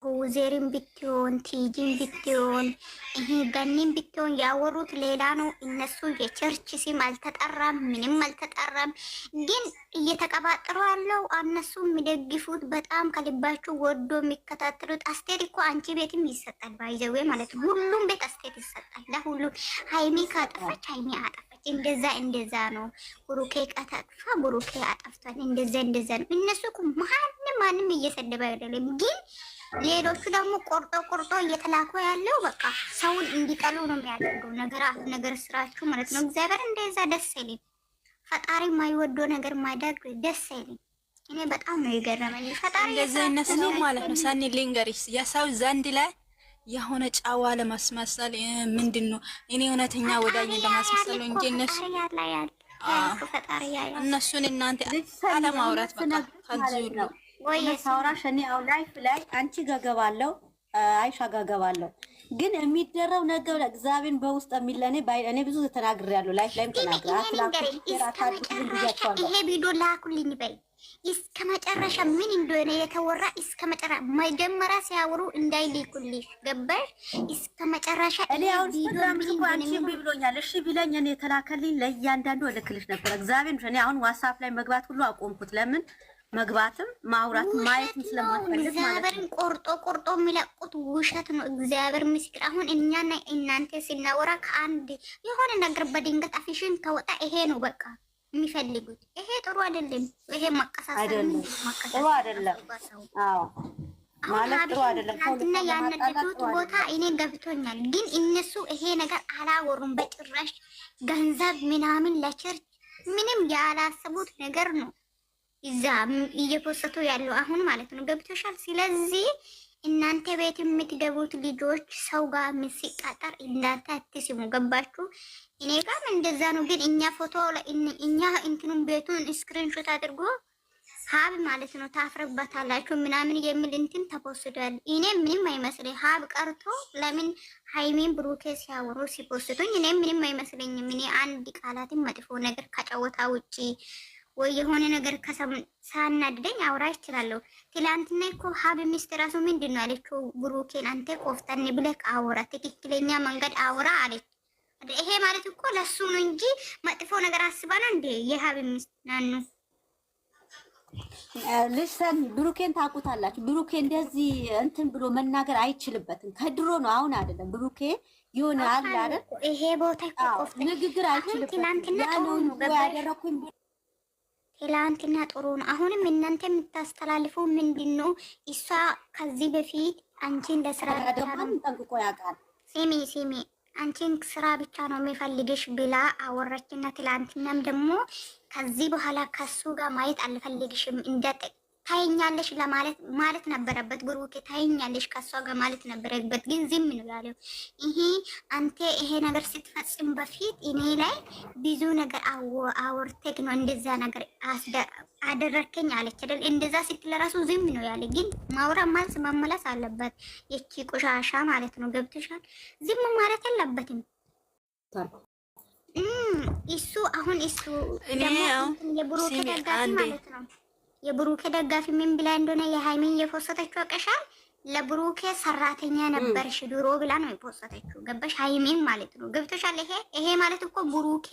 ሁዜርን ብትሆን ቲጂን ብትሆን ይሄ ገኒን ብትሆን ያወሩት ሌላ ነው። እነሱ የቸርች ስም አልተጠራም፣ ምንም አልተጠራም። ግን እየተቀባጠሩ ያለው እነሱ የሚደግፉት በጣም ከልባቸው ወዶ የሚከታተሉት አስቴር እኮ አንቺ ቤትም ይሰጣል፣ ባይዘዌ ማለት ነው። ሁሉም ቤት አስቴር ይሰጣል ለሁሉም። ሃይሚ ካጠፋች ሃይሚ አጠፋች፣ እንደዛ ነው። ብሩኬ ቀጠፋ ብሩኬ አጠፍቷል፣ እንደዛ ነው። እነሱ እኮ ማንም እየሰደበ አይደለም ግን ሌሎቹ ደግሞ ቆርጦ እየተላኩ ያለው በቃ ሰውን እንዲጠሉ ነው የሚያደርገው ነገር ስራችሁ ማለት ነው። እግዚአብሔር እንደዛ ደስ አይልም። ፈጣሪ የማይወደው ነገር ማድረግ ደስ አይልም። እኔ በጣም ነው የገረመኝ። ፈጣሪ እንደዛ ይነሳው ማለት ነው። ሰኒ ሊንገሪስ የሰው ዘንድ ላይ የሆነ ጫዋ ለማስመሰል ምንድነው እኔ እውነተኛ ወዳጅ ለማስመሰል እንጂ እነሱን እናንተ አለማውራት በቃ ከዚህ ወይ ሳውራሽ እኔ አሁን ላይፍ ላይ አንቺ ገገባለሁ አይሻ ገገባለሁ ግን የሚደረው ነገር እግዚአብሔርን በውስጥ የሚለኔ እኔ ብዙ ተናግሬያለሁ። ላይፍ ላይም ተናግሬያለሁ። ይሄ ቪዲዮ ላኩልኝ በይ እስከ መጨረሻ ምን እንደሆነ የተወራ እስከ መጨረሻ መጀመሪያ ሲያወሩ እንዳይልኩልሽ ገባሽ? እስከ መጨረሻ እኔ አሁን ፕሮግራም ልኩ አንቺ ብሎኛል። እሺ ቢለኝ እኔ የተላከልኝ ለእያንዳንዱ እልክልሽ ነበር። እግዚአብሔርን እኔ አሁን ዋትስአፕ ላይ መግባት ሁሉ አቆምኩት። ለምን መግባትም ማውራት ማየትም ስለማትፈልግ ማለት ነው። እግዚአብሔርን ቆርጦ የሚለቁት ውሸት ነው። እግዚአብሔር ምስክር። አሁን እኛና እናንተ ስናወራ ከአንድ የሆነ ነገር በድንገት አፊሽን ከወጣ ይሄ ነው በቃ የሚፈልጉት። ይሄ ጥሩ አይደለም። ይሄ መቀሳሰል ጥሩ አይደለም። አዎ ማለት ጥሩ አይደለም። እና ያነደዱት ቦታ እኔ ገብቶኛል። ግን እነሱ ይሄ ነገር አላወሩም በጭራሽ። ገንዘብ ምናምን ለቸርች ምንም ያላሰቡት ነገር ነው እዛ እየፖሰቱ ያለው አሁን ማለት ነው። ገብቶሻል? ስለዚህ እናንተ ቤት የምትገቡት ልጆች ሰው ጋር ሲቃጠር እናንተ አትስሙ። ገባችሁ? እኔ ጋርም እንደዛ ነው። ግን እኛ ፎቶ እኛ እንትኑን ቤቱን ስክሪንሾት አድርጎ ሀብ ማለት ነው ታፍረባታላችሁ ምናምን የሚል እንትን ተፖስቷል። እኔ ምንም አይመስለኝ። ሀብ ቀርቶ ለምን ሃይሚን ብሩኬ ሲያወሩ ሲፖስቱኝ እኔ ምንም አይመስለኝም። እኔ አንድ ቃላትን መጥፎ ነገር ከጨወታ ውጪ ወይ የሆነ ነገር ሳናድደኝ አውራ ይችላለሁ። ትላንትና እኮ ሀብ ሚስት ራሱ ምንድን ነው አለችው? ብሩኬን አንተ ቆፍጠን ብለህ አውራ፣ ትክክለኛ መንገድ አውራ አለች። ይሄ ማለት እኮ ለሱ ነው እንጂ መጥፎ ነገር አስባ ነው እንዴ? የሀብ ሚስት ናኑ ልሰን ብሩኬን ታውቁታላችሁ። ብሩኬ እንደዚህ እንትን ብሎ መናገር አይችልበትም። ከድሮ ነው አሁን አይደለም። ብሩኬ የሆነ አለ አይደል? ይሄ ቦታ እኮ ቆፍጠን ንግግር አይችልበትም። ትላንትና ነው ያደረኩኝ ትላንትና ጥሩ ነው። አሁንም እናንተ የምታስተላልፉ ምንድነው? እሷ ከዚህ በፊት አንቺን ለስራ ብቻ ነው ጠንቅቆ ያውቃል። ሲሚ አንቺን ስራ ብቻ ነው የሚፈልግሽ ብላ አወራችና ትላንትናም ደግሞ ከዚህ በኋላ ከሱ ጋር ማየት አልፈልግሽም ታይኛለሽ ማለት ነበረበት። ብሩኬ ታይኛለሽ ከሷ ጋር ማለት ነበረበት። ግን ዝም ነው ያለው። አንተ ይሄ ነገር ስትፈጽም በፊት እኔ ላይ ብዙ ነገር አወርተክ ነው እንደዛ ነገር አደረከኝ አለች አይደል? እንደዛ ስትል ራሱ ዝም ነው ያለ። ግን ማውራ ማልስ መመለስ አለበት። የቺ ቆሻሻ ማለት ነው። ገብተሻል? ዝም ማለት የለበትም። እሱ አሁን እሱ የብሩኬ ደጋፊ ማለት ነው። የብሩኬ ደጋፊ ምን ብላ እንደሆነ የሃይሚን የፖስተችው አቀሻል ለብሩኬ ሰራተኛ ነበርሽ ድሮ ብላ ነው የፖስተችው። ገባሽ? ሃይሚን ማለት ነው። ገብቶሻል? ይሄ ማለት እኮ ብሩኬ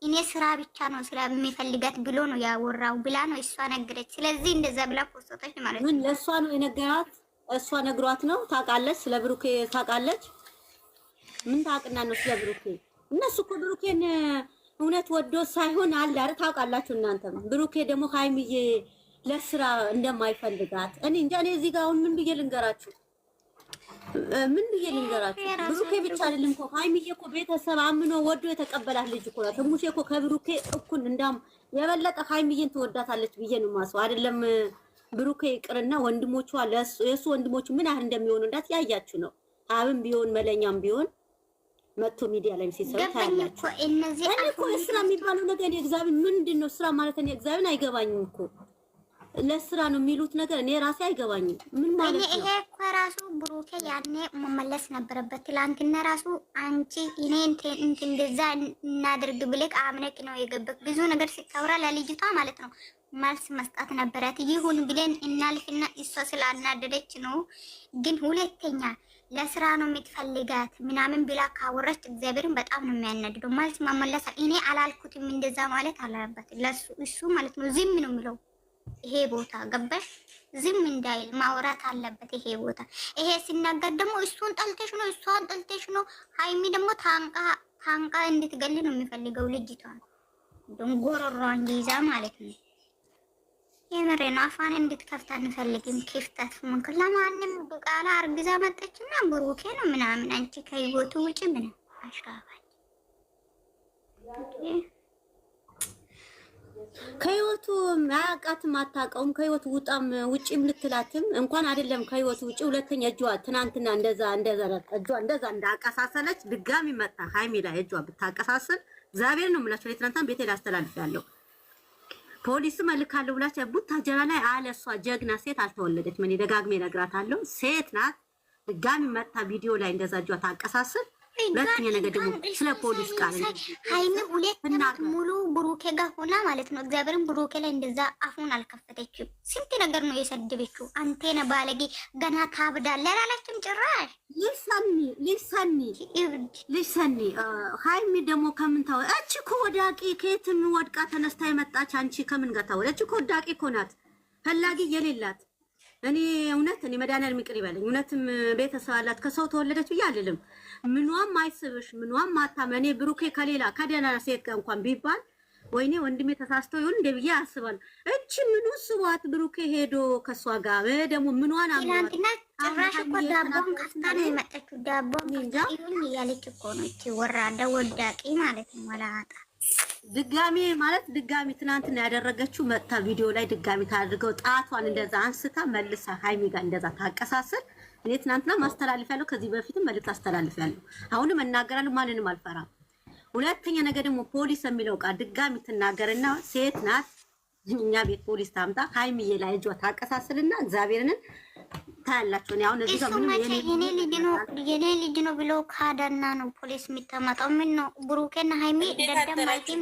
እኔ ስራ ብቻ ነው ስለሚፈልጋት ብሎ ነው ያወራው ብላ ነው እሷ ነገረች። ስለዚህ እንደዛ ብላ ፖስተች ማለት ነው። ምን ለሷ ነው የነገራት? እሷ ነግሯት ነው። ታውቃለች፣ ስለ ብሩኬ ታውቃለች። ምን ታውቅና ነው ስለ ብሩኬ? እነሱ እኮ ብሩኬን እውነት ወዶ ሳይሆን አለ አይደል? ታውቃላችሁ እናንተም። ብሩኬ ደግሞ ሃይሚዬ ለስራ እንደማይፈልጋት እኔ እንጃ። እኔ እዚህ ጋር አሁን ምን ብዬ ልንገራችሁ? ብሩኬ ብቻ አይደለም እኮ ሃይሚዬ እኮ ቤተሰብ አምኖ ወዶ የተቀበላት ልጅ እኮ ናት። ሙሼ እኮ ከብሩኬ እኩል እንዳም የበለጠ ሃይሚዬን ትወዳታለች ብዬ ነው የማስበው። አይደለም ብሩኬ ይቅርና ወንድሞቿ የሱ ወንድሞቹ ምን ያህል እንደሚሆኑ እንዳት ያያችሁ ነው። አብም ቢሆን መለኛም ቢሆን መጥቶ ሚዲያ ላይ ሲሰሩ ታያላችሁ። እነዚህ እኮ ስራ የሚባለው ነገር የእግዚአብሔር ምንድን ነው? ስራ ማለት ነው እግዚአብሔር አይገባኝም እኮ ለስራ ነው የሚሉት ነገር እኔ ራሴ አይገባኝም። ምን ማለት ነው? ይሄ እኮ ራሱ ብሩኬ ያኔ መመለስ ነበረበት። ትላንትና ራሱ አንቺ እኔ እንደዛ እናድርግ ብለህ አምነቅ ነው የገበት ብዙ ነገር ሲታወራ ለልጅቷ ማለት ነው መልስ መስጣት ነበራት። ይሁን ብለን እናልፍና እሷ ስላናደደች ነው። ግን ሁለተኛ ለስራ ነው የምትፈልጋት ምናምን ብላ ካወራች እግዚአብሔርን በጣም ነው የሚያናድደው። መልስ መመለስ እኔ አላልኩትም እንደዛ ማለት አለበት ለሱ እሱ ማለት ነው። ዝም ነው የሚለው ይሄ ቦታ ገባሽ? ዝም እንዳይል ማውራት አለበት ይሄ ቦታ። ይሄ ሲናገር ደግሞ እሱን ጠልተሽ ነው እሷን ጠልተሽ ነው። ሀይሚ ደግሞ ታንቃ እንድትገል ነው የሚፈልገው ልጅቷን ጎሮሯን ይዛ ማለት ነው። የምሬን አፋን እንድትከፍት አንፈልግም። ክፍተት ምንክ ለማንም ቃላ አርግዛ መጣችና ብሩኬ ነው ምናምን አንቺ ከህይወቱ ውጪ ምን አሽራባች ከህይወቱ ማያውቃትም አታውቀውም። ከህይወቱ ውጪም ልትላትም እንኳን አይደለም ከህይወቱ ውጪ። ሁለተኛ እጇ ትናንትና እንደዛ እጇ እንደዛ እንዳቀሳሰለች ድጋሚ መጣ ሀይሚ ላይ እጇ ብታቀሳሰል እግዚአብሔር ነው የምላቸው። ለትናንትና ቤቴ ላስተላልፍ ያለው ፖሊስ መልካለሁ ብላችሁ ቡታጀራ ላይ አለ። እሷ ጀግና ሴት አልተወለደች። ምን ደጋግሜ እነግራታለሁ። ሴት ናት። ድጋሚ መጣ ቪዲዮ ላይ እንደዛ እጇ ታቀሳሰል። ሁለተኛ ነገር ደግሞ ስለ ፖሊስ ቃል ሀይሚ ሁለት ሙሉ ብሩኬ ጋር ሆና ማለት ነው። እግዚአብሔርን ብሩኬ ላይ እንደዛ አፉን አልከፈተችም። ስንት ነገር ነው የሰደበችው። አንቴነ ባለጌ ገና ታብዳለህ አላለችም ጭራሽ። ሊሰኒ ሀይሚ ደግሞ ከምን ታው እቺ እኮ ወዳቂ ከየትም ወድቃ ተነስታ የመጣች አንቺ ከምን ጋር ታወለ? እቺ እኮ ወዳቂ እኮ ናት፣ ፈላጊ የሌላት። እኔ መድኃኒዓለም ይቅር ይበለኝ። እውነትም ቤተሰብ አላት ከሰው ተወለደች ብዬ አልልም። ምኗም አይስብሽ፣ ምኗም ማታም። እኔ ብሩኬ ከሌላ ከደህና ሴት ጋር እንኳን ቢባል ወይኔ ወንድሜ ተሳስቶ ይሁን እንደ ብዬ አስባለሁ። እቺ ምኑ ስዋት ብሩኬ ሄዶ ከሷ ጋር ደግሞ ምኗን ትናንትና ጭራሽ እኮ ዳቦን ከፍታ ነው የመጣችው። ዳቦን ይሁን እያለች እኮ ነው እቺ ወራዳ ወዳቂ ማለት ነው። ወላጣ ድጋሚ ትናንትና ያደረገችው መጣ ቪዲዮ ላይ ድጋሚ ታድርገው ጣቷን እንደዛ አንስታ መልሳ ሀይሚ ጋር እንደዛ ታቀሳሰል። እኔ ትናንትና ማስተላለፍ ያለው ከዚህ በፊትም መልዕክት አስተላልፍ ያለው አሁንም እናገራለሁ። ማንንም አልፈራም። ሁለተኛ ነገር ደግሞ ፖሊስ የሚለው ቃል ድጋሚ ትናገርና ሴት ናት እኛ ቤት ፖሊስ ታምጣ ሀይሚዬ ላይ እጇ ታቀሳስልና እግዚአብሔርን ታያላችሁ። እኔ አሁን እዚህ ጋር ምንም የኔ ልጅ ነው ብሎ ካዳና ነው ፖሊስ የሚታመጣው። ምን ነው ብሩኬና ሀይሚ ደደማይቲም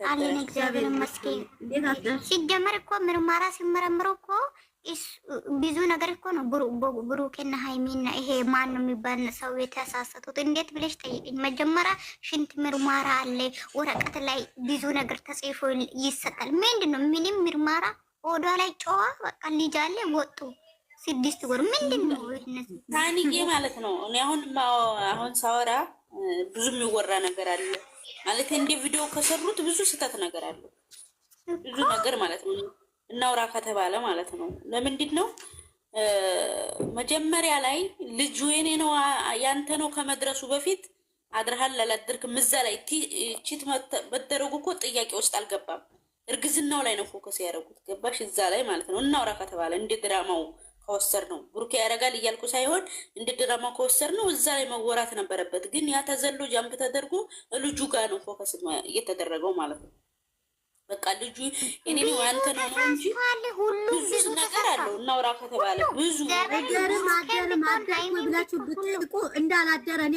አለን። እግዚአብሔር ይመስገን። ሲጀመር እኮ ምርመራ ሲመረምረው እኮ ብዙ ነገር እኮ ነው። ብሩኬና ሀይሚና ይሄ ማን ነው የሚባል ሰው የተሳሰቱት እንዴት ብለሽ ጠይቅኝ። መጀመሪያ ሽንት ምርመራ አለ፣ ወረቀት ላይ ብዙ ነገር ተጽፎ ይሰጣል። ምንድን ነው ምንም ምርመራ ወዷ ላይ ጨዋ በቃ ልጅ አለ ወጡ 6 ወር ምንድን ነው ታንዬ ማለት ነው። እኔ አሁን ሳወራ ብዙ የሚወራ ነገር አለ ማለት እንደ ቪዲዮ ከሰሩት ብዙ ስህተት ነገር አለ ብዙ ነገር ማለት ነው። እናውራ ከተባለ ማለት ነው። ለምንድን ነው መጀመሪያ ላይ ልጁ የኔ ነው ያንተ ነው ከመድረሱ በፊት አድርሃል አላደርክም እዛ ላይ ቺት መደረጉ እኮ ጥያቄ ውስጥ አልገባም። እርግዝናው ላይ ነው ፎከስ ያደረጉት። ገባሽ? እዛ ላይ ማለት ነው። እናውራ ከተባለ እንደ ድራማው ከወሰር ነው ብሩኬ ያደርጋል እያልኩ ሳይሆን እንደ ድራማው ከወሰር ነው እዛ ላይ መወራት ነበረበት። ግን ያ ተዘሎ ጃምፕ ተደርጎ ልጁ ጋር ነው ፎከስ እየተደረገው ማለት ነው። በቃ ልጁ እኔ ነው አንተ ነው እንጂ ብዙ ነገር አለው። እናውራ ከተባለ ብዙ ማደር ብላችሁ ብትጠይቁ እንዳላደረ እኔ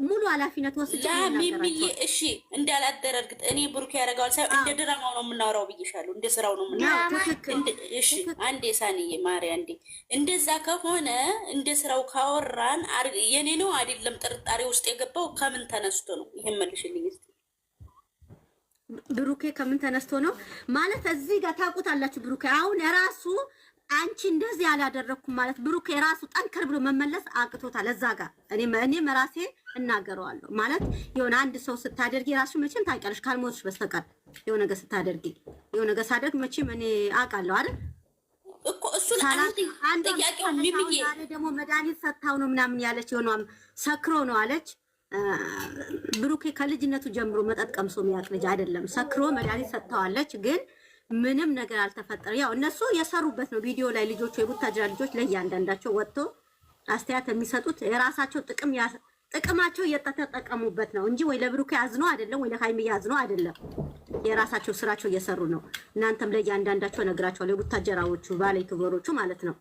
ሙሉ ኃላፊነት ወስጄ ሚሚዬ እሺ፣ እንዳላደረ እርግጥ እኔ ብሩክ ያደርጋል ሳይሆን እንደ ድራማው ነው የምናወራው ብዬሻለሁ። እንደ ስራው ነው የምናወራው። እሺ አንዴ ሳንዬ ማርያ እንዴ እንደዛ ከሆነ እንደ ስራው ካወራን የኔ ነው አይደለም ጥርጣሬ ውስጥ የገባው ከምን ተነስቶ ነው? ይሄን መልሽልኝ እስቲ። ብሩኬ ከምን ተነስቶ ነው ማለት እዚህ ጋር ታውቁታላችሁ። ብሩኬ አሁን የራሱ አንቺ እንደዚህ ያላደረኩም ማለት ብሩኬ የራሱ ጠንከር ብሎ መመለስ አቅቶታል። እዛ ጋር እኔም ራሴ እናገረዋለሁ ማለት የሆነ አንድ ሰው ስታደርጊ ራሱ መቼም ታውቂያለሽ ካልሞትሽ በስተቀር የሆነ ነገር ስታደርጊ የሆነ ነገር ሳደርግ መቼም እኔ አውቃለሁ አይደል እኮ እሱን አንድ ጥያቄው ሚሚዬ ደግሞ መድኃኒት ሰታው ነው ምናምን ያለች የሆነም ሰክሮ ነው አለች። ብሩኬ ከልጅነቱ ጀምሮ መጠጥ ቀምሶ የሚያውቅ ልጅ አይደለም። ሰክሮ መድኃኒት ሰጥተዋለች፣ ግን ምንም ነገር አልተፈጠረ። ያው እነሱ የሰሩበት ነው ቪዲዮ ላይ ልጆቹ የቡታጅራ ልጆች ለእያንዳንዳቸው ወጥቶ አስተያየት የሚሰጡት የራሳቸው ጥቅማቸው እየተጠቀሙበት ነው እንጂ ወይ ለብሩኬ አዝኖ አይደለም፣ ወይ ለሃይሚ አዝኖ አይደለም። የራሳቸው ስራቸው እየሰሩ ነው። እናንተም ለእያንዳንዳቸው ነግራቸዋል፣ የቡታጅራዎቹ ባለዩቱበሮቹ ማለት ነው።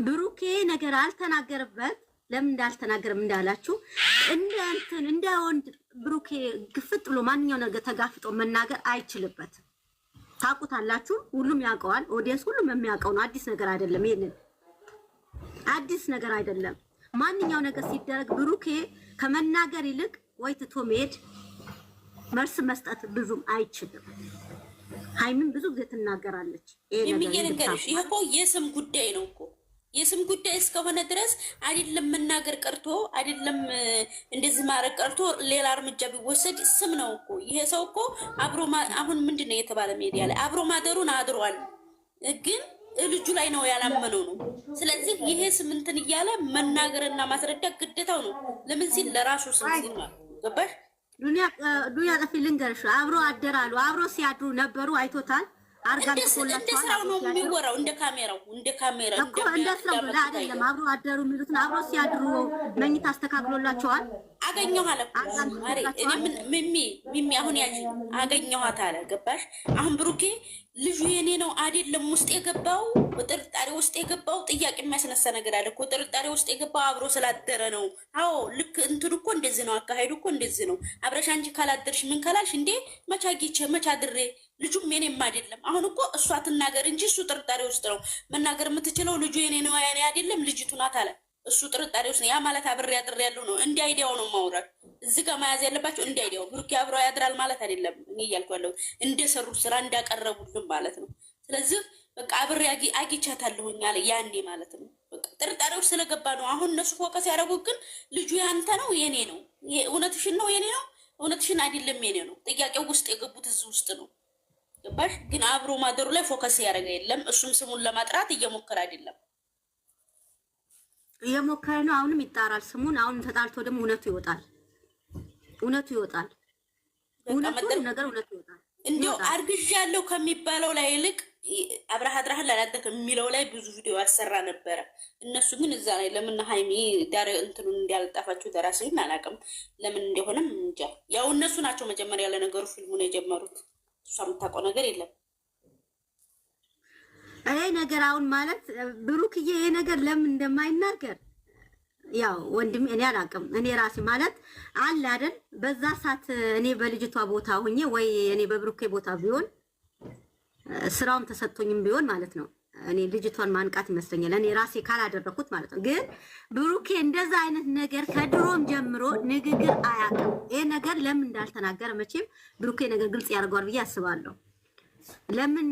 ብሩኬ ነገር አልተናገረበት ለምን እንዳልተናገረም እንዳላችሁ እንደ ወንድ ብሩኬ ግፍጥ ብሎ ማንኛው ነገር ተጋፍጦ መናገር አይችልበትም። ታውቁታላችሁ። ሁሉም ያውቀዋል። ኦዲየንስ ሁሉም የሚያውቀው ነው። አዲስ ነገር አይደለም። ይሄንን አዲስ ነገር አይደለም። ማንኛው ነገር ሲደረግ ብሩኬ ከመናገር ይልቅ ወይ ትቶ መሄድ መልስ መስጠት ብዙም አይችልም። ሃይሚን ብዙ ጊዜ ትናገራለች። ይሄ እኮ የስም ጉዳይ ነው እኮ የስም ጉዳይ እስከሆነ ድረስ አይደለም መናገር ቀርቶ አይደለም እንደዚህ ማድረግ ቀርቶ ሌላ እርምጃ ቢወሰድ ስም ነው እኮ። ይሄ ሰው እኮ አብሮ አሁን ምንድነው የተባለ ሚዲያ ላይ አብሮ ማደሩን አድሯል፣ ግን ልጁ ላይ ነው ያላመነው ነው። ስለዚህ ይሄ ስም እንትን እያለ መናገርና ማስረዳት ግዴታው ነው። ለምን ሲል ለራሱ ስም ሲል ማለት ገባሽ? ዱንያ ጠፊ ልንገርሽ፣ አብሮ አደራሉ። አብሮ ሲያድሩ ነበሩ። አይቶታል። አርጋን ተቆላቸው። እንደ ስራው ነው የሚወራው፣ እንደ ካሜራው እኮ እንደ ስራው አይደለም። አብሮ አደሩ የሚሉትን አብሮ ሲያድሩ መኝታ አስተካክሎላቸዋል። አገኘኋት አለ ሚሚ አሁን ያጂ አገኘኋት አለ። ገባሽ? አሁን ብሩኬ ልጁ የኔ ነው አይደለም ውስጥ የገባው ጥርጣሬ ውስጥ የገባው ጥያቄ የሚያስነሳ ነገር አለ እኮ። ጥርጣሬ ውስጥ የገባው አብሮ ስላደረ ነው። አዎ ልክ እንትን እኮ እንደዚህ ነው፣ አካሄዱ እኮ እንደዚህ ነው። አብረሽ አንቺ ካላደርሽ ምን ካላልሽ እንዴ መቻጊቼ መቻድሬ ልጁም የኔም አይደለም። አሁን እኮ እሷ ትናገር እንጂ እሱ ጥርጣሬ ውስጥ ነው መናገር የምትችለው። ልጁ የኔ ነው ያኔ አይደለም ልጅቱ ናት አለ። እሱ ጥርጣሬ ውስጥ ያ ማለት አብሬ ያድር ያለው ነው። እንዲህ አይዲያው ነው ማውራት እዚህ ጋር መያዝ ያለባቸው። እንዲህ አይዲያው ብሩኬ አብሮ ያድራል ማለት አይደለም። እኔ እያልኩ ያለው እንደሰሩ ስራ እንዳቀረቡልን ማለት ነው። ስለዚህ በቃ አብሬ አግኝቻታለሁኝ አለ ያኔ ማለት ነው። በቃ ጥርጣሬ ውስጥ ስለገባ ነው። አሁን እነሱ ፎከስ ያደረጉት ግን ልጁ ያንተ ነው የኔ ነው፣ እውነትሽን ነው የኔ ነው፣ እውነትሽን አይደለም የኔ ነው። ጥያቄው ውስጥ የገቡት እዚህ ውስጥ ነው። ገባሽ? ግን አብሮ ማደሩ ላይ ፎከስ ያደረገ የለም። እሱም ስሙን ለማጥራት እየሞከረ አይደለም። እየሞከረ ነው። አሁንም ይጣራል ስሙን። አሁን ተጣልቶ ደግሞ እውነቱ ይወጣል። እውነቱ ይወጣል። እውነቱ ይወጣል። እንዲሁ አርግዣለሁ ከሚባለው ላይ ይልቅ አብረህ አድረሃል አላደረክም የሚለው ላይ ብዙ ቪዲዮ ያሰራ ነበረ። እነሱ ግን እዛ ላይ ለምን ሃይሚ ዳር እንትኑን እንዲያልጣፋችሁ ደራሲን አላውቅም። ለምን እንደሆነም እንጃ። ያው እነሱ ናቸው መጀመሪያ ያለ ነገሩ ፊልሙን የጀመሩት። እሷ የምታውቀው ነገር የለም። ይሄ ነገር አሁን ማለት ብሩክዬ ይሄ ነገር ለምን እንደማይናገር ያው ወንድም እኔ አላውቅም። እኔ ራሴ ማለት አለ አይደል በዛ ሰዓት እኔ በልጅቷ ቦታ ሆኜ ወይ እኔ በብሩኬ ቦታ ቢሆን ስራውም ተሰጥቶኝም ቢሆን ማለት ነው እኔ ልጅቷን ማንቃት ይመስለኛል። እኔ ራሴ ካላደረኩት ማለት ነው። ግን ብሩኬ እንደዛ አይነት ነገር ከድሮም ጀምሮ ንግግር አያውቅም። ይሄ ነገር ለምን እንዳልተናገረ መቼም ብሩኬ ነገር ግልጽ ያደርገዋል ብዬ አስባለሁ። ለምን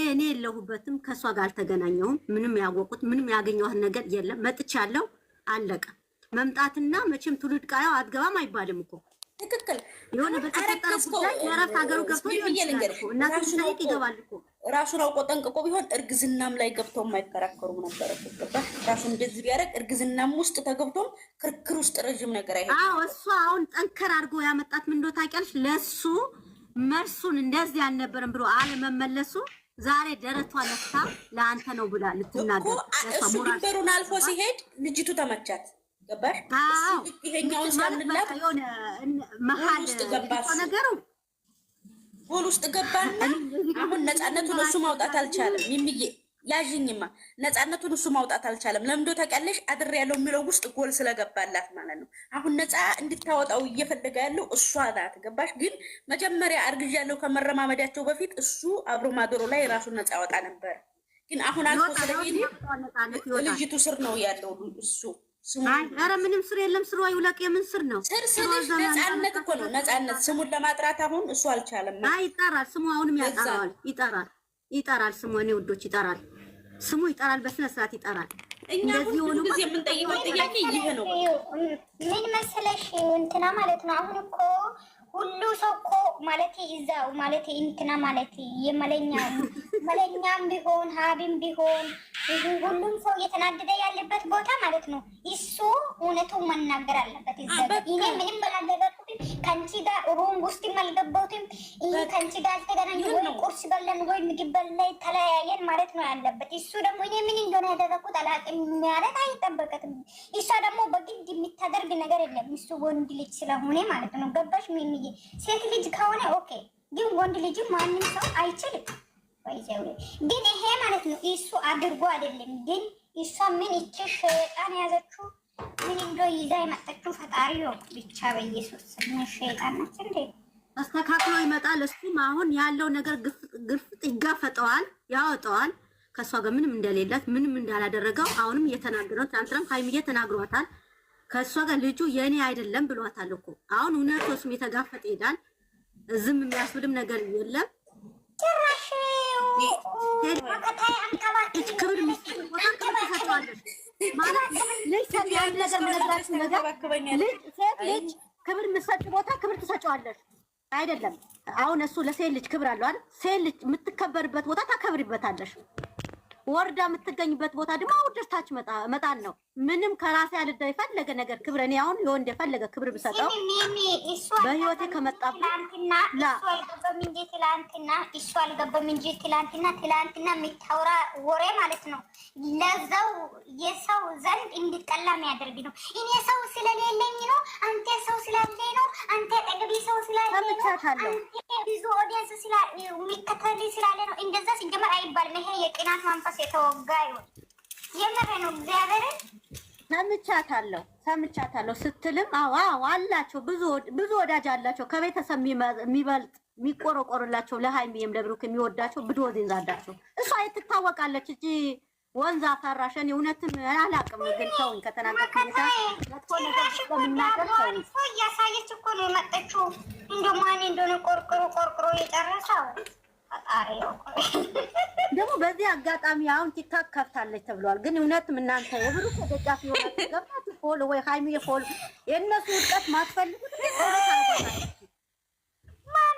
እኔ የለሁበትም፣ ከሷ ጋር አልተገናኘሁም። ምንም ያወቁት ምንም ያገኘኋት ነገር የለም። መጥቻለሁ፣ አለቀ። መምጣትና መቼም ትውልድ ቃያው አትገባም አይባልም እኮ ትክክል። የሆነ በተፈጠረ ጉዳይ የእረፍት ሀገሩ ገብቶ እናቶች ሳይቅ ይገባል እኮ ራሱን አውቆ ጠንቅቆ ቢሆን እርግዝናም ላይ ገብተው የማይከራከሩ ነበረ። ራሱ እንደዚህ ቢያደርግ እርግዝናም ውስጥ ተገብቶም ክርክር ውስጥ ረዥም ነገር አይሄድም። አዎ እሷ አሁን ጠንከር አድርጎ ያመጣት ምን እንደው ታውቂያለሽ? ለሱ መልሱን እንደዚህ አልነበረም ብሎ አለመመለሱ ዛሬ ደረቷ ለፍታ ለአንተ ነው ብላ ልትናገር እሱ ድንበሩን አልፎ ሲሄድ ልጅቱ ተመቻት። ገባሽ? ይሄኛውን ሳንላት የሆነ መሀል ውስጥ ገባ ነገሩ ጎል ውስጥ ገባና አሁን ነፃነቱን እሱ ማውጣት አልቻለም። የሚዬ ያዥኝማ ነፃነቱን እሱ ማውጣት አልቻለም። ለምንዶ ታውቂያለሽ? አድር ያለው የሚለው ውስጥ ጎል ስለገባላት ማለት ነው። አሁን ነፃ እንድታወጣው እየፈለገ ያለው እሷ ናት። ገባሽ? ግን መጀመሪያ አርግዣለሁ ከመረማመዳቸው በፊት እሱ አብሮ ማዶሮ ላይ ራሱን ነፃ ያወጣ ነበር። ግን አሁን አልፎ ስለሄደ ልጅቱ ስር ነው ያለው እሱ። ኧረ ምንም ስር የለም። ስሩ አይውለቅ። የምን ስር ነው? ስር ነፃነት እኮ ነው። ነፃነት ስሙን ለማጥራት አሁን እሱ አልቻለም። ይጠራል ስሙ። አሁንም ያጠራዋል። ይጠራል ስሙ። እኔ ውዶች ይጠራል ስሙ። ይጠራል በስነ ስርዓት ይጠራል። እኛ ሁሉ ጊዜ የምንጠይቀው ጥያቄ ይሄ ነው። ምን መሰለሽ እንትና ማለት ነው። አሁን እኮ ሁሉ ሰው እኮ ማለት ይዛው ማለት እንትና ማለት መለኛም ቢሆን ሀቢም ቢሆን ሁሉም ሰው እየተናደደ ያለበት ቦታ ማለት ነው። እሱ እውነቱን መናገር አለበት። እኔ ምንም ባላደረኩትም ከአንቺ ጋር ሩም ውስጥ አልገባሁትም። ከአንቺ ጋር አልተገናኘንም ወይ ቁርስ በለን ወይ ምግብ በለን ተለያየን ማለት ነው ያለበት። እሱ ደግሞ እኔ ምን እንደሆነ ያደረኩት አላውቅም ማለት አይጠበቅም። እሷ ደግሞ በግድ የምታደርግ ነገር የለም። እሱ ወንድ ልጅ ስለሆነ ማለት ነው። ገባሽ? ሚሚዬ ሴት ልጅ ከሆነ ኦኬ፣ ግን ወንድ ልጅ ማንም ሰው አይችልም። ግን ይሄ ማለት ነው እሱ አድርጎ አይደለም። ግን እሷ ምን እቺ ሸይጣን ያዘችው ምን እንዶ ይዛ የመጣችው ፈጣሪ ነው ብቻ። በኢየሱስ ስም ሸይጣን ነች እንዴ! አስተካክሎ ይመጣል። እሱም አሁን ያለው ነገር ግፍጥ ይጋፈጠዋል፣ ያወጣዋል። ከሷ ጋር ምንም እንደሌላት ምንም እንዳላደረገው አሁንም እየተናገረው። ትናንትናም ሀይሚዬ ተናግሯታል። ከሷ ጋር ልጁ የኔ አይደለም ብሏታል እኮ። አሁን እውነት እሱም የተጋፈጠ ይሄዳል። ዝም የሚያስብልም ነገር የለም። ጭራሽ ክብር ክብር የምትሰጪ ቦታ ክብር ትሰጪዋለሽ አይደለም? አሁን እሱ ለሴት ልጅ ክብር አለው አይደል? ሴት ልጅ የምትከበርበት ቦታ ታከብሪበታለሽ። ወርዳ የምትገኝበት ቦታ ደግሞ አውርደሽ ታች መጣል ነው። ምንም ከራሴ ያልዳ የፈለገ ነገር ክብር እኔ አሁን የወንድ የፈለገ ክብር ብሰጠው በህይወቴ ከመጣብኝና እሱ አልገባም እንጂ ትላንትና የሚታወራ ወሬ ማለት ነው። ለዛው የሰው ዘንድ እንዲጠላ የሚያደርግ ነው። እኔ ሰው ስለሌለኝ ነው፣ አንተ ሰው ስላለኝ ነው፣ አንተ ጠገቢ ሰው ስላለኝ ነው፣ አንተ ብዙ ኦዲየንስ የሚከተል ስላለ ነው። እንደዛ ሲጀመር አይባልም። ይሄ የቅናት መንፈስ የተወጋ ይሁን። የምሬ ነው እግዚአብሔርን ሰምቻታለሁ ስትልም አዎ አላቸው። ብዙ ወዳጅ አላቸው። ከቤተሰብ የሚበልጥ የሚቆረቆርላቸው ለሃይሚም ለብሩክ የሚወዳቸው ብዙ ወዲን ዛዳቸው። እሷ ትታወቃለች እንጂ ወንዝ አፈራሽ። እኔ እውነትም አላውቅም፣ ግን ሰውን ከተናገርኩ መጥፎ ነገር ስለምናገር ሰው እያሳየች እኮ ነው የመጣችው። እንደው ማን እንደሆነ ቆርቆሮ የጨረሰው ደግሞ በዚህ አጋጣሚ አሁን ቲክታክ ከፍታለች ተብሏል። ግን እውነትም እናንተ የብሩክ ደጋፊ ሆናችሁ ገብታችሁ ፎሎ ወይ ሃይሚ ፎሎ የእነሱ ውድቀት ማትፈልጉት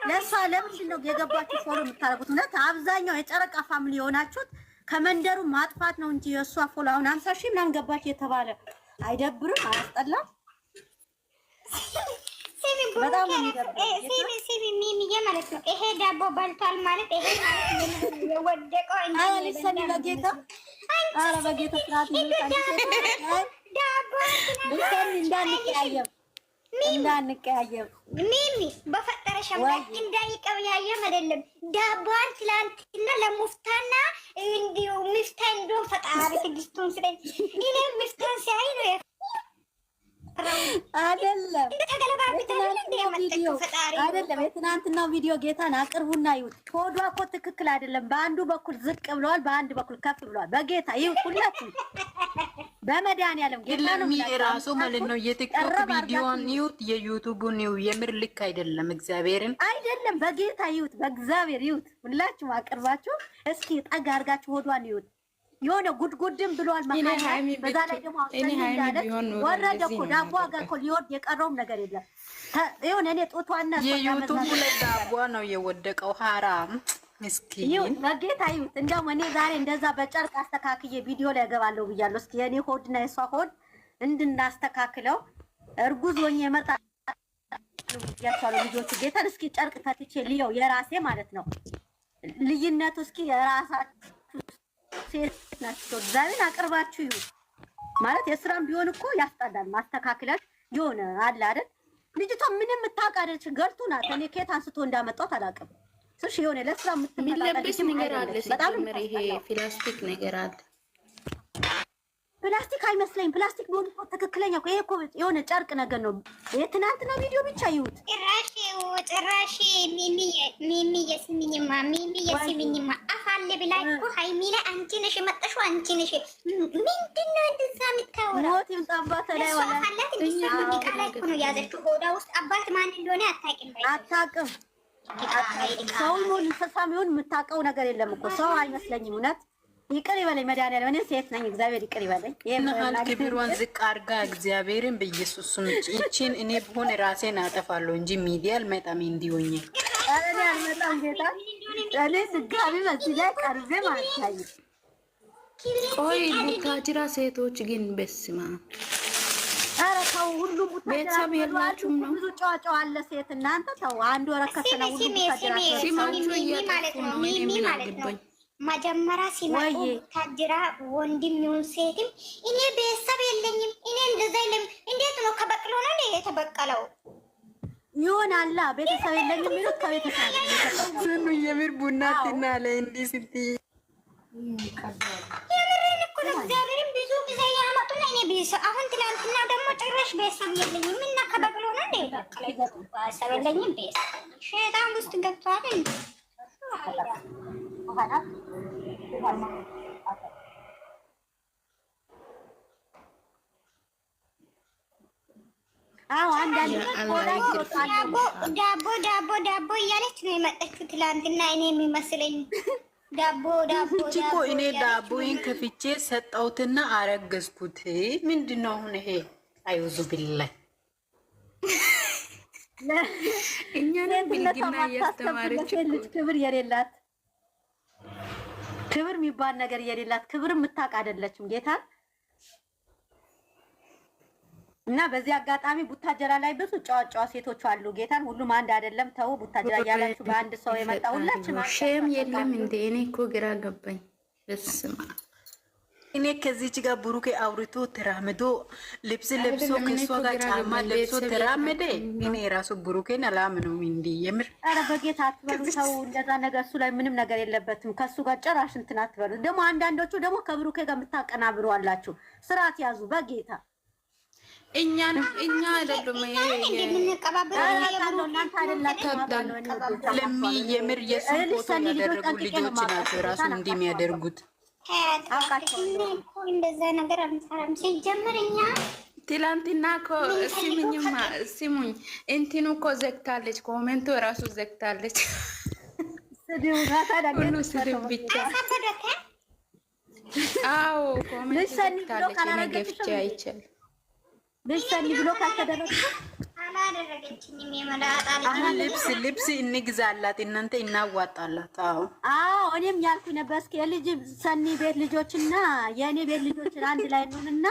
ለእሷ ለምንድን ነው የገባችሁ ፎሎ የምታደርጉት? እውነት አብዛኛው የጨረቃ ፋሚሊ የሆናችሁት ከመንደሩ ማጥፋት ነው እንጂ የእሷ ፎሎ አሁን 50 ሺህ ምናምን ገባች የተባለ አይደብርም? አያስጠላም? በጣም ሚሚዬ ማለት ነው። ይሄ ዳቦ በልቷል ማለት ይሄ የወደቀው ልሰኒ በጌታ ኧረ በጌታ ስርዓት እንዳንቀያየም ሚሚ በፈጠረሽ አምላክ እንዳይቀያየም አይደለም። ዳቦን ትላንትና ለሙፍታና እንዲሁ ሚፍታ እንደው ፈጣሪ ትግስቱን ስለኝ እኔ ሚፍታን ሲያይ ነው አይደለም የትናንትናው ቪዲዮ ጌታን አቅርቡና ይሁት። ሆዷ እኮ ትክክል አይደለም። በአንዱ በኩል ዝቅ ብለዋል፣ በአንድ በኩል ከፍ ብለዋል። በጌታ ይሁት ሁላችሁ በመድኃኒዓለም ጌታ ነው ራሱ ማለት ነው። የቲክቶክ ቪዲዮን ይሁት የዩቲዩቡን ይሁት የምር ልክ አይደለም። እግዚአብሔርን አይደለም በጌታ ይሁት፣ በእግዚአብሔር ይሁት። ሁላችሁ አቅርባችሁ እስኪ ጠጋ አድርጋችሁ ሆዷን ይሁት። የሆነ ጉድጉድም ብሏል መካከል። በዛ ላይ ደግሞ ወረደ እኮ ዳቦ ጋር እኮ ሊወርድ የቀረውም ነገር የለም። የሆነ እኔ ጡቷና የዩቲዩብ ላይ ዳቦ ነው የወደቀው። ሐራም ምስኪን ይሁን በጌታ ይሁን። እንደውም እኔ ዛሬ እንደዛ በጨርቅ አስተካክዬ ቪዲዮ ላይ እገባለሁ ብያለሁ። እስኪ የኔ ሆድና የሷ ሆድ እንድናስተካክለው እርጉዝ ሆኜ የመጣ ያቻለው ልጆች ጌታን እስኪ ጨርቅ ፈትቼ ልየው የራሴ ማለት ነው። ልዩነቱ እስኪ የራሳችሁ ሴት ናቸው። ዛሬን አቅርባችሁ ይሁን ማለት የስራም ቢሆን እኮ ያስጣላል። ማስተካከላት የሆነ አለ አይደል? ልጅቷ ምንም የምታውቅ አይደለች። ገልቱ ናት። እኔ ከየት አንስቶ እንዳመጣሁት አላውቅም። እሺ የሆነ ለስራ የሚለበስ ነገር አለ። ሲጀምር ይሄ ፕላስቲክ ነገር አለ። ፕላስቲክ አይመስለኝም። ፕላስቲክ ቢሆን እኮ ትክክለኛ እኮ ይሄ እኮ የሆነ ጨርቅ ነገር ነው። የትናንትና ቪዲዮ ብቻ ይሁት። ጭራሽ ሚሚዬ ስሚኝማ አፋለ ብላ እኮ ሃይሚ ላይ አንቺ ነሽ የመጣሽው፣ አንቺ ነሽ። ምንድን ነው እንደዛ የምታወራው? ሞት ይምጣባት ላይ ወላ ቃል እኮ ነው ያዘችው ሆዳ ውስጥ። አባት ማን እንደሆነ አታውቅም። ሰው ይሁን እንስሳም ይሁን የምታውቀው ነገር የለም እኮ። ሰው አይመስለኝም እውነት። ይቅር ይበለኝ መድኃኒዓለም፣ እኔ ሴት ነኝ። እግዚአብሔር ይቅር ይበለኝ። ይሄን ክብሯን ዝቅ አድርጋ እግዚአብሔርን በኢየሱስ ስም እቺን እኔ ብሆን ራሴን አጠፋለሁ እንጂ ሚዲያ አልመጣም። እንዲሆኝ አረኔ አልመጣም። ጌታ እኔ ድጋሚ በዚህ ላይ ቀርቤ ማታይ ቆይ ቡታጅራ ሴቶች ግን በስማ ኧረ ተው፣ ሁሉም ቤተሰብ የላችሁም ነው? ብዙ ጨዋ አለ ሴት። እናንተ ተው፣ አንድ ወረከት ነው ሁሉ ቡታጅራ ማለት ነው። ሚሚ ማለት ነው መጀመሪያ ሲመጡ ታጅራ ወንድም ይሁን ሴትም እኔ ቤተሰብ የለኝም እኔ እንደዛ የለም። እንዴት ነው ከበቅሎ ነው የተበቀለው? ይሆናል ቤተሰብ የለኝም የሚሉት ከቤተሰብ ስኑ የምር ቡናትና ላይ እንዲህ ስትይ የምሬን እኮ ነው። እግዚአብሔርን ብዙ ጊዜ ያመጡና እኔ ቤተሰብ አሁን ትናንትና ደግሞ ጭራሽ ቤተሰብ የለኝም እና ከበቅሎ ነው ሰበለኝም ቤት ሸጣን ውስጥ ገብቷል እንዴ? አዎ አንዳንድ ዳቦ እያለች ነው የመጣችው ትላንትና። እኔ የሚመስለኝ ዳቦ እኮ እኔ ዳቦዬን ከፍቼ ሰጠሁትና አረገዝኩት። ምንድን ነው አሁን ይሄ? አይውዙ ቢላይ እኛንም ብልግና እያስተማረች ልጅ ክብር የሌላት ክብር የሚባል ነገር የሌላት ክብር የምታውቅ አይደለችም ጌታ። እና በዚህ አጋጣሚ ቡታጀራ ላይ ብዙ ጨዋጫዋ ሴቶች አሉ ጌታን። ሁሉም አንድ አይደለም። ተው ቡታጀራ ያላችሁ በአንድ ሰው የመጣ ሁላችን ሼም የለም እንዴ? እኔ እኮ ግራ ገባኝ። በስማ እኔ ከዚች ጋር ብሩኬ አውርቶ ተራምዶ ልብስ ለብሶ ከሷ ጋር ጫማ ለብሶ ተራመደ። እኔ ራሱ ብሩኬን አላምነውም እንዴ የምር። ኧረ በጌታ አትበሉ ተው። እንደዛ ነገር እሱ ላይ ምንም ነገር የለበትም። ከሱ ጋር ጨራሽ እንትን አትበሉ። ደግሞ አንዳንዶቹ ደግሞ ከብሩኬ ጋር የምታቀናብሩ አላችሁ። ስርዓት ያዙ በጌታ። እኛ አይደለም ለሚ የምር የሱን ፎቶ ያደረጉ ልጆች ናቸው ራሱ እንዲህ የሚያደርጉት። እንደዛ ነገር አንሰራም። ሲጀምር እኛ ትላንትና እኮ ስሙኝ እንትኑ እኮ ዘግታለች፣ ኮሜንቱ ራሱ ዘግታለች። ሁሉ ስድብ ብቻ። አዎ ኮሜንቱ ዘግታለች። እኔ ገፍቼ አይቻል ልጅ ብሎ ካልተደረገ አላደረገችኝም። የመላጣ ልብስ እንግዛላት እናንተ እናዋጣላት። አዎ እኔም ያልኩ ነበር። እስኪ የልጅ ሰኒ ቤት ልጆችና የእኔ ቤት ልጆችን አንድ ላይ ነውና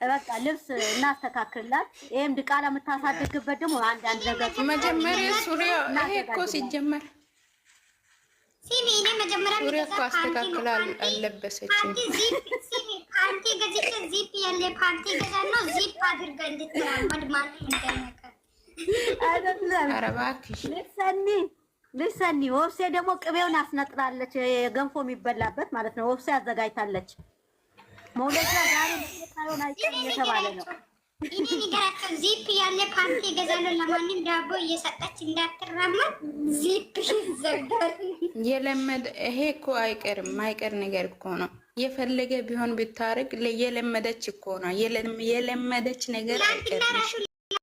በቃ ልብስ እናስተካክልላት። ይሄም ድቃላ የምታሳድግበት ደግሞ አንድ ነገር መጀመሪያ ሱሪያ ይሄ እኮ ሲጀመር ሲሚ እኔ መጀመሪያ ሱሪያ እኮ አስተካክላ አልለበሰችም። ፓንቲ ገዝቼ ዚፕ ያለ ፓንቲ ገዛና ዚፕ አድርጋ እንድትራመድ ማለት እንደነበር አይደለም። ኧረ እባክሽ ልሰኒ ወብሴ ደግሞ ቅቤውን አስነጥራለች። ገንፎ የሚበላበት ማለት ነው። ወብሴ አዘጋጅታለች። መውለጃ ዛሬ ለታውን አይቀር እየተባለ ነው። እኔ ንገራቸው ዚፕ ያለ ፓንቲ ገዛለሁ። ለማንም ዳቦ እየሰጠች እንዳትራመድ ዚፕ ይዘጋል። የለመደ ይሄ እኮ አይቀርም፣ ማይቀር ነገር እኮ ነው። የፈለገ ቢሆን ብታረግ የለመደች እኮ ነው። የለመደች ነገር አይቀርም።